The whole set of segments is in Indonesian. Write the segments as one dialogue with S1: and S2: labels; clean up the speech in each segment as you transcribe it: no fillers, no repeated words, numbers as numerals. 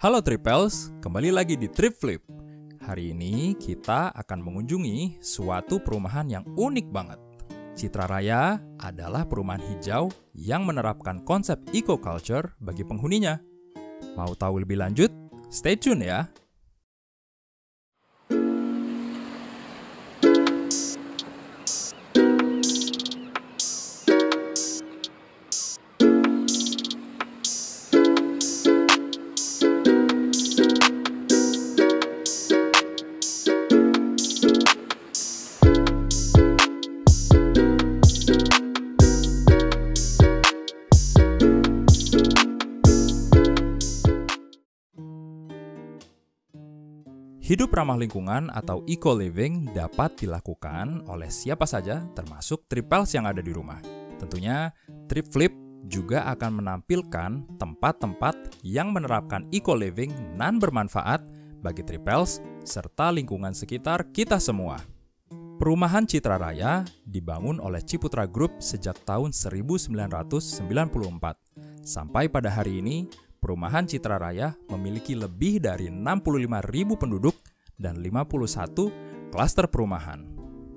S1: Halo Tripels, kembali lagi di Trip Flip. Hari ini kita akan mengunjungi suatu perumahan yang unik banget. Citra Raya adalah perumahan hijau yang menerapkan konsep eco-culture bagi penghuninya. Mau tahu lebih lanjut? Stay tune ya! Hidup ramah lingkungan atau eco-living dapat dilakukan oleh siapa saja termasuk Tripels yang ada di rumah. Tentunya, Trip Flip juga akan menampilkan tempat-tempat yang menerapkan eco-living nan bermanfaat bagi Tripels serta lingkungan sekitar kita semua. Perumahan Citra Raya dibangun oleh Ciputra Group sejak tahun 1994. Sampai pada hari ini, Perumahan Citra Raya memiliki lebih dari 65.000 penduduk dan 51 klaster perumahan.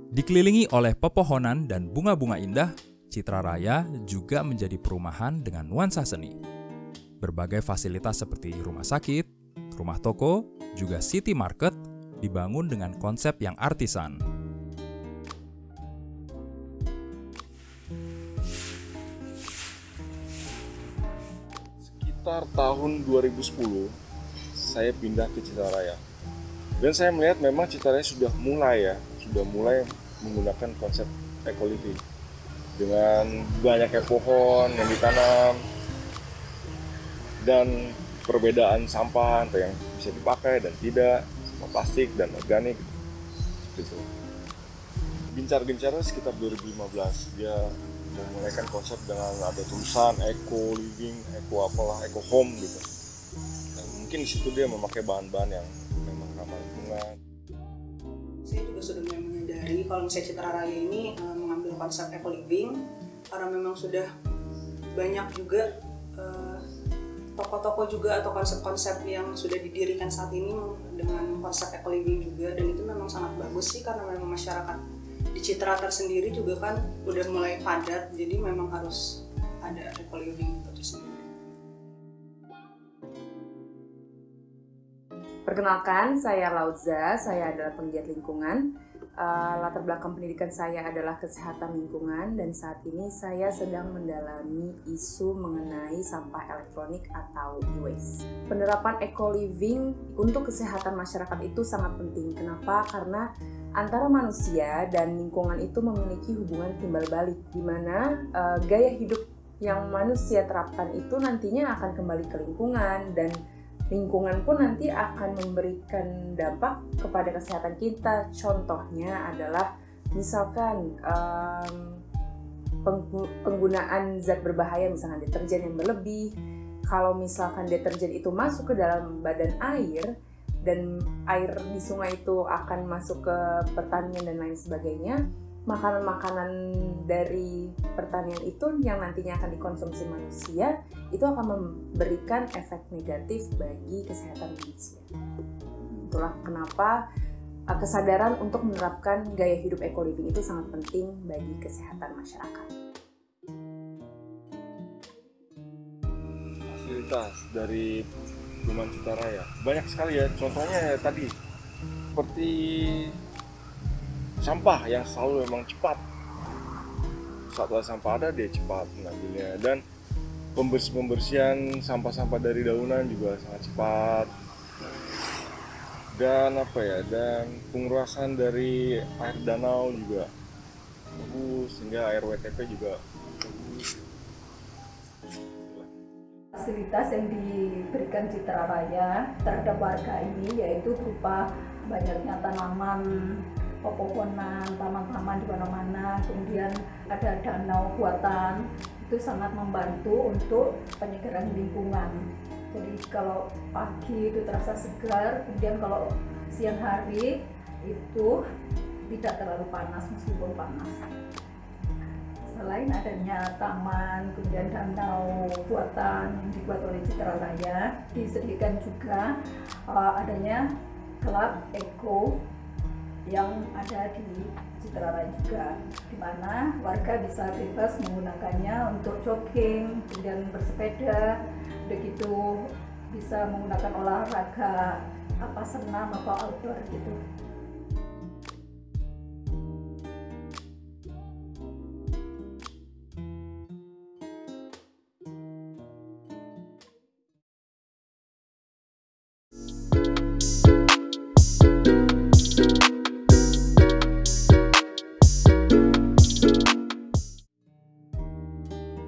S1: Dikelilingi oleh pepohonan dan bunga-bunga indah, Citra Raya juga menjadi perumahan dengan nuansa seni. Berbagai fasilitas seperti rumah sakit, rumah toko, juga city market dibangun dengan konsep yang artisan.
S2: Sekitar tahun 2010, saya pindah ke Citra Raya. Dan saya melihat memang Citra Raya sudah mulai menggunakan konsep eco-living. Dengan banyaknya pohon yang ditanam, dan perbedaan sampah antara yang bisa dipakai dan tidak, sampah plastik dan organik. Gitu. Gencar-gencarnya sekitar 2015, dia memulaikan konsep dengan ada tulisan eco living, eco apalah, eco home gitu. Dan mungkin di situ dia memakai bahan-bahan yang memang ramah lingkungan.
S3: Saya juga sudah menyadari kalau misalnya Citra Raya ini mengambil konsep eco living karena memang sudah banyak juga toko-toko juga atau konsep-konsep yang sudah didirikan saat ini dengan konsep eco living juga, dan itu memang sangat bagus sih karena memang masyarakat di Citra tersendiri juga kan udah mulai padat, jadi memang harus ada eco-living itu tersendiri.
S4: Perkenalkan, saya Lauza, saya adalah penggiat lingkungan. Latar belakang pendidikan saya adalah kesehatan lingkungan, dan saat ini saya sedang mendalami isu mengenai sampah elektronik atau e-waste. Penerapan eco-living untuk kesehatan masyarakat itu sangat penting. Kenapa? Karena antara manusia dan lingkungan itu memiliki hubungan timbal balik, di mana gaya hidup yang manusia terapkan itu nantinya akan kembali ke lingkungan, dan lingkungan pun nanti akan memberikan dampak kepada kesehatan kita. Contohnya adalah misalkan penggunaan zat berbahaya, misalkan deterjen yang berlebih. Kalau misalkan deterjen itu masuk ke dalam badan air, dan air di sungai itu akan masuk ke pertanian dan lain sebagainya, makanan-makanan dari pertanian itu yang nantinya akan dikonsumsi manusia itu akan memberikan efek negatif bagi kesehatan manusia. Itulah kenapa kesadaran untuk menerapkan gaya hidup eco-living itu sangat penting bagi kesehatan masyarakat.
S2: Fasilitas dari Perumahan Citra Raya banyak sekali ya, contohnya tadi seperti sampah yang selalu memang cepat, saat sampah ada dia cepat mengambilnya, dan pembersihan sampah-sampah dari daunan juga sangat cepat, dan dan pengurusan dari air danau juga bagus, sehingga air WTP juga bagus.
S5: Fasilitas yang diberikan Citra Raya terhadap warga ini yaitu berupa banyaknya tanaman, pepohonan, taman-taman di mana-mana, kemudian ada danau buatan, itu sangat membantu untuk penyegaran lingkungan. Jadi kalau pagi itu terasa segar, kemudian kalau siang hari itu tidak terlalu panas meskipun panas. selain adanya taman, kemudian danau buatan yang dibuat oleh Citra Raya, disediakan juga adanya klub Eko yang ada di Citra Raya juga, di mana warga bisa bebas menggunakannya untuk jogging, kemudian bersepeda, begitu bisa menggunakan olahraga apa senam atau outdoor gitu.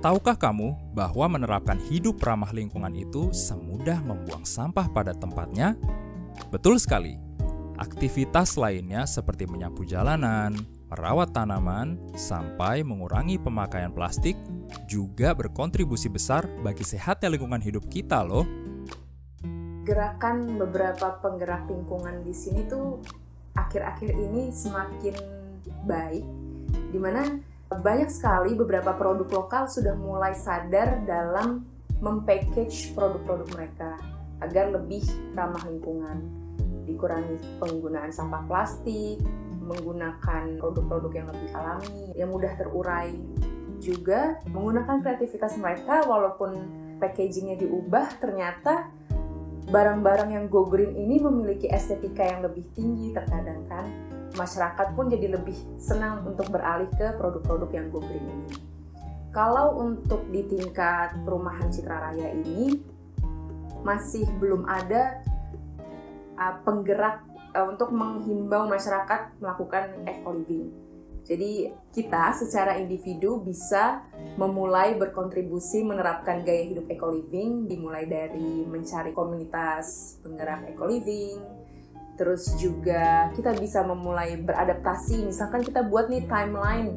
S1: Tahukah kamu bahwa menerapkan hidup ramah lingkungan itu semudah membuang sampah pada tempatnya? Betul sekali. Aktivitas lainnya seperti menyapu jalanan, merawat tanaman, sampai mengurangi pemakaian plastik juga berkontribusi besar bagi sehatnya lingkungan hidup kita loh.
S4: Gerakan beberapa penggerak lingkungan di sini tuh akhir-akhir ini semakin baik, di mana banyak sekali beberapa produk lokal sudah mulai sadar dalam mempackage produk-produk mereka agar lebih ramah lingkungan, dikurangi penggunaan sampah plastik, menggunakan produk-produk yang lebih alami, yang mudah terurai, juga menggunakan kreativitas mereka. Walaupun packagingnya diubah, ternyata barang-barang yang go green ini memiliki estetika yang lebih tinggi. Terkadang kan masyarakat pun jadi lebih senang untuk beralih ke produk-produk yang go green ini. Kalau untuk di tingkat perumahan Citra Raya ini masih belum ada penggerak untuk menghimbau masyarakat melakukan eco-living. Jadi kita secara individu bisa memulai berkontribusi menerapkan gaya hidup eco-living, dimulai dari mencari komunitas penggerak eco-living. Terus juga kita bisa memulai beradaptasi, misalkan kita buat nih timeline,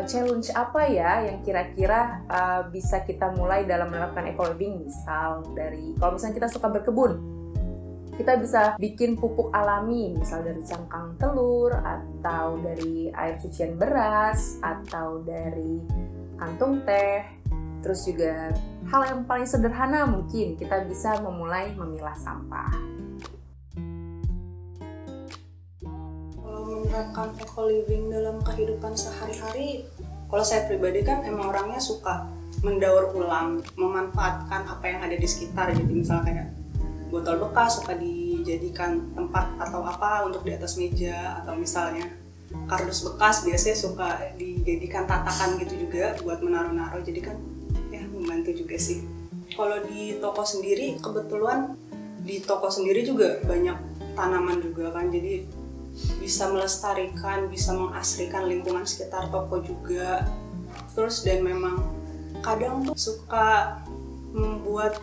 S4: challenge apa ya yang kira-kira bisa kita mulai dalam menerapkan eco-living. Misal dari, kalau misalnya kita suka berkebun, kita bisa bikin pupuk alami, misal dari cangkang telur, atau dari air cucian beras, atau dari kantung teh. Terus juga hal yang paling sederhana mungkin kita bisa memulai memilah sampah.
S3: Menerapkan eco-living dalam kehidupan sehari-hari, kalau saya pribadi kan emang orangnya suka mendaur ulang, memanfaatkan apa yang ada di sekitar. Jadi misalnya kayak botol bekas suka dijadikan tempat atau apa untuk di atas meja, atau misalnya kardus bekas biasanya suka dijadikan tatakan gitu juga buat menaruh-naruh. Jadi kan ya membantu juga sih. Kalau di toko sendiri, kebetulan di toko sendiri juga banyak tanaman juga kan, jadi bisa melestarikan, bisa mengasrikan lingkungan sekitar toko juga. Terus dan memang kadang tuh suka membuat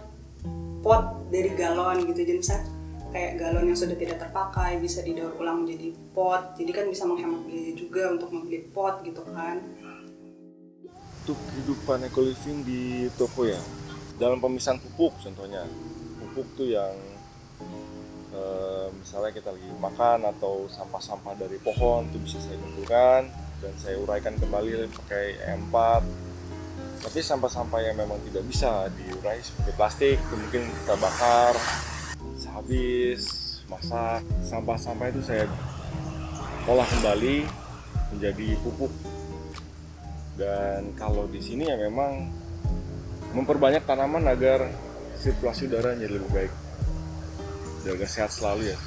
S3: pot dari galon gitu, jadi misalnya kayak galon yang sudah tidak terpakai bisa didaur ulang menjadi pot, jadi kan bisa menghemat biaya juga untuk membeli pot gitu kan.
S2: Untuk kehidupan eco-living di toko ya, dalam pemisahan pupuk contohnya, pupuk tuh yang misalnya kita lagi makan atau sampah-sampah dari pohon itu bisa saya kumpulkan dan saya uraikan kembali pakai E4. Tapi sampah-sampah yang memang tidak bisa diurai seperti plastik itu mungkin kita bakar sehabis masak. Sampah-sampah itu saya olah kembali menjadi pupuk. Dan kalau di sini ya memang memperbanyak tanaman agar sirkulasi udara jadi lebih baik, jaga sehat selalu ya.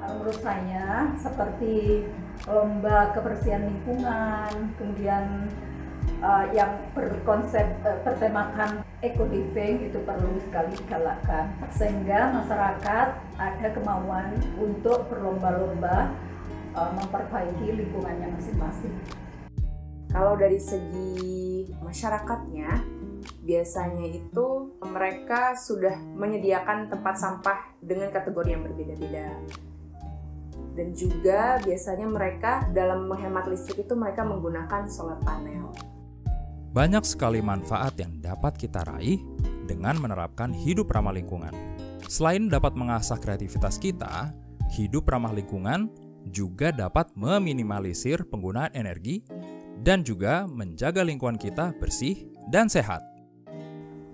S5: Menurut saya seperti lomba kebersihan lingkungan, kemudian yang berkonsep bertemakan eco-living itu perlu sekali digalakkan sehingga masyarakat ada kemauan untuk berlomba-lomba memperbaiki lingkungannya masing-masing.
S4: Kalau dari segi masyarakatnya, biasanya itu mereka sudah menyediakan tempat sampah dengan kategori yang berbeda-beda. Dan juga biasanya mereka dalam menghemat listrik itu mereka menggunakan solar panel.
S1: Banyak sekali manfaat yang dapat kita raih dengan menerapkan hidup ramah lingkungan. Selain dapat mengasah kreativitas kita, hidup ramah lingkungan juga dapat meminimalisir penggunaan energi dan juga menjaga lingkungan kita bersih dan sehat.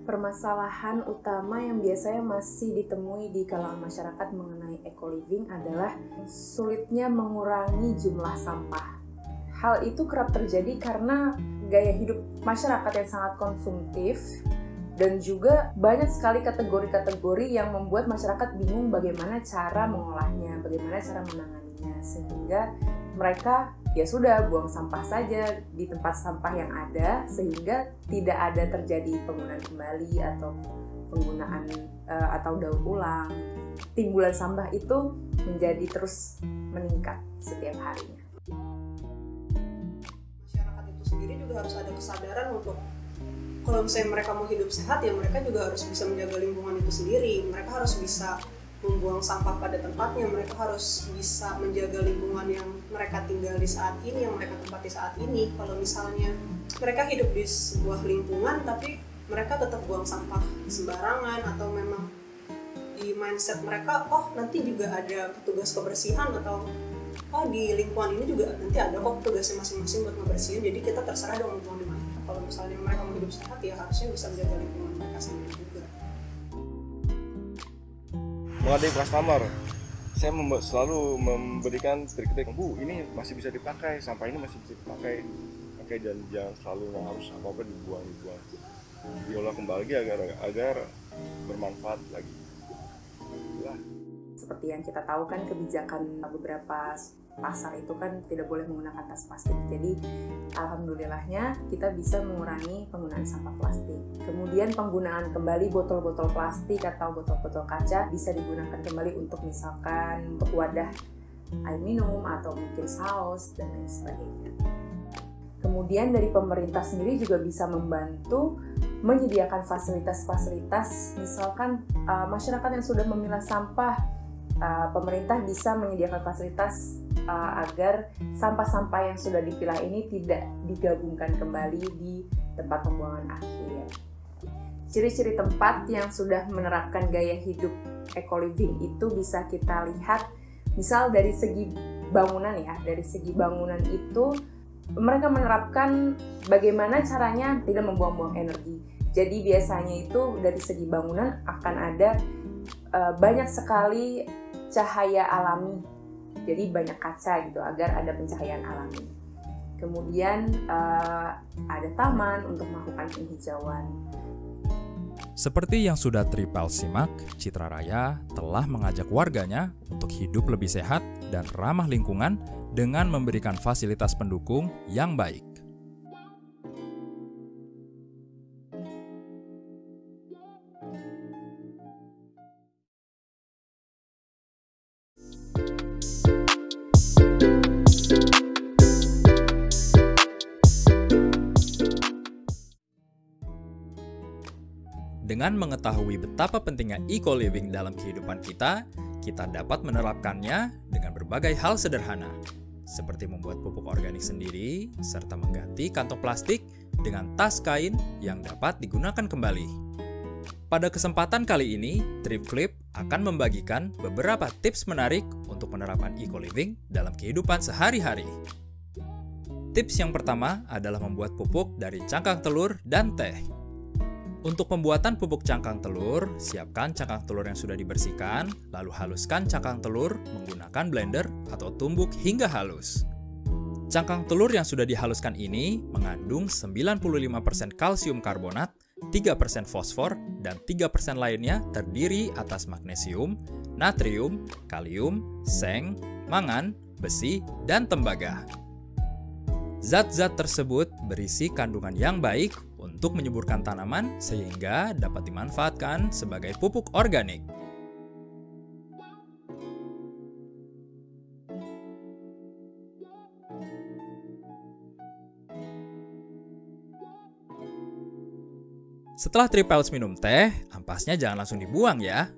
S4: Permasalahan utama yang biasanya masih ditemui di kalangan masyarakat mengenai eco-living adalah sulitnya mengurangi jumlah sampah. Hal itu kerap terjadi karena gaya hidup masyarakat yang sangat konsumtif dan juga banyak sekali kategori-kategori yang membuat masyarakat bingung bagaimana cara mengolahnya, bagaimana cara menanganinya, sehingga mereka ya sudah buang sampah saja di tempat sampah yang ada sehingga tidak ada terjadi penggunaan kembali atau penggunaan atau daur ulang. Timbulan sampah itu menjadi terus meningkat setiap harinya.
S3: Masyarakat itu sendiri juga harus ada kesadaran untuk kalau misalnya mereka mau hidup sehat ya mereka juga harus bisa menjaga lingkungan itu sendiri. Mereka harus bisa membuang sampah pada tempatnya, mereka harus bisa menjaga lingkungan yang mereka tinggal di saat ini, yang mereka tempati saat ini. Kalau misalnya mereka hidup di sebuah lingkungan tapi mereka tetap buang sampah sembarangan atau memang di mindset mereka, oh nanti juga ada petugas kebersihan atau oh di lingkungan ini juga nanti ada kok petugasnya masing-masing buat ngebersihin, jadi kita terserah dong membuang di mana. Kalau misalnya mereka mau hidup sehat ya harusnya bisa menjaga lingkungan mereka sendiri juga.
S2: Menghadapi customer, saya selalu memberikan trik-trik, Bu, ini masih bisa dipakai, sampah ini masih bisa dipakai, dan jangan selalu harus apa-apa dibuang, diolah kembali agar bermanfaat lagi. Itulah.
S4: Seperti yang kita tahu kan kebijakan beberapa pasar itu kan tidak boleh menggunakan tas plastik. Jadi alhamdulillahnya kita bisa mengurangi penggunaan sampah plastik. Kemudian penggunaan kembali botol-botol plastik atau botol-botol kaca bisa digunakan kembali untuk misalkan wadah air minum atau mungkin saus dan lain sebagainya. Kemudian dari pemerintah sendiri juga bisa membantu menyediakan fasilitas-fasilitas, misalkan masyarakat yang sudah memilah sampah, pemerintah bisa menyediakan fasilitas agar sampah-sampah yang sudah dipilah ini tidak digabungkan kembali di tempat pembuangan akhir. Ciri-ciri tempat yang sudah menerapkan gaya hidup eco-living itu bisa kita lihat misal dari segi bangunan ya, dari segi bangunan itu mereka menerapkan bagaimana caranya tidak membuang-buang energi. Jadi biasanya itu dari segi bangunan akan ada banyak sekali cahaya alami. Jadi banyak kaca gitu agar ada pencahayaan alami. Kemudian ada taman untuk melakukan penghijauan.
S1: Seperti yang sudah Tripel simak, Citra Raya telah mengajak warganya untuk hidup lebih sehat dan ramah lingkungan dengan memberikan fasilitas pendukung yang baik. Dengan mengetahui betapa pentingnya eco-living dalam kehidupan kita dapat menerapkannya dengan berbagai hal sederhana, seperti membuat pupuk organik sendiri, serta mengganti kantong plastik dengan tas kain yang dapat digunakan kembali. Pada kesempatan kali ini, TripFlip akan membagikan beberapa tips menarik untuk menerapkan eco-living dalam kehidupan sehari-hari. Tips yang pertama adalah membuat pupuk dari cangkang telur dan teh. Untuk pembuatan pupuk cangkang telur, siapkan cangkang telur yang sudah dibersihkan, lalu haluskan cangkang telur menggunakan blender atau tumbuk hingga halus. Cangkang telur yang sudah dihaluskan ini mengandung 95% kalsium karbonat, 3% fosfor, dan 3% lainnya terdiri atas magnesium, natrium, kalium, seng, mangan, besi, dan tembaga. Zat-zat tersebut berisi kandungan yang baik untuk menyuburkan tanaman sehingga dapat dimanfaatkan sebagai pupuk organik. Setelah Tripels minum teh, ampasnya jangan langsung dibuang ya.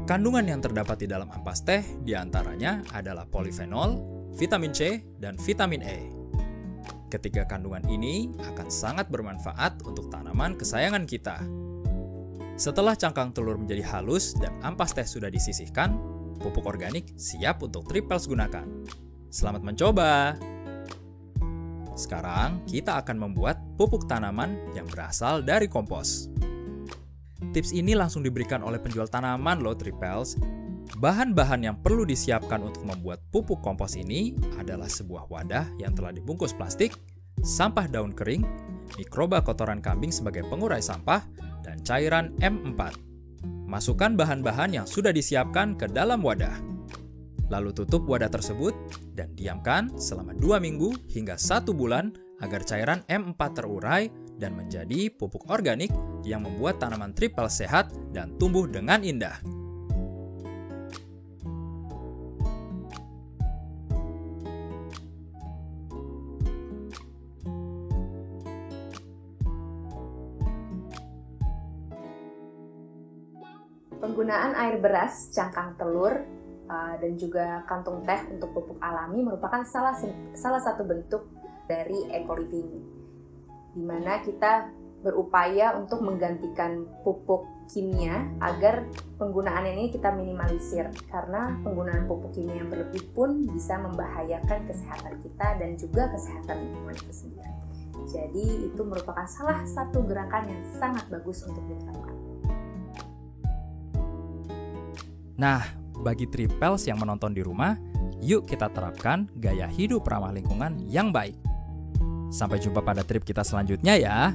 S1: Kandungan yang terdapat di dalam ampas teh diantaranya adalah polifenol, vitamin C, dan vitamin E. Ketiga kandungan ini akan sangat bermanfaat untuk tanaman kesayangan kita. Setelah cangkang telur menjadi halus dan ampas teh sudah disisihkan, pupuk organik siap untuk Tripels gunakan. Selamat mencoba! Sekarang kita akan membuat pupuk tanaman yang berasal dari kompos. Tips ini langsung diberikan oleh penjual tanaman loh Tripels. Bahan-bahan yang perlu disiapkan untuk membuat pupuk kompos ini adalah sebuah wadah yang telah dibungkus plastik, sampah daun kering, mikroba kotoran kambing sebagai pengurai sampah, dan cairan M4. Masukkan bahan-bahan yang sudah disiapkan ke dalam wadah. Lalu tutup wadah tersebut dan diamkan selama 2 minggu hingga 1 bulan agar cairan M4 terurai dan menjadi pupuk organik yang membuat tanaman Tripels sehat dan tumbuh dengan indah.
S4: Penggunaan air beras, cangkang telur, dan juga kantung teh untuk pupuk alami merupakan salah satu bentuk dari eco-living, di mana kita berupaya untuk menggantikan pupuk kimia agar penggunaan ini kita minimalisir, karena penggunaan pupuk kimia yang berlebih pun bisa membahayakan kesehatan kita dan juga kesehatan lingkungan itu sendiri. Jadi itu merupakan salah satu gerakan yang sangat bagus untuk diterapkan.
S1: Nah, bagi Tripels yang menonton di rumah, yuk kita terapkan gaya hidup ramah lingkungan yang baik. Sampai jumpa pada trip kita selanjutnya ya.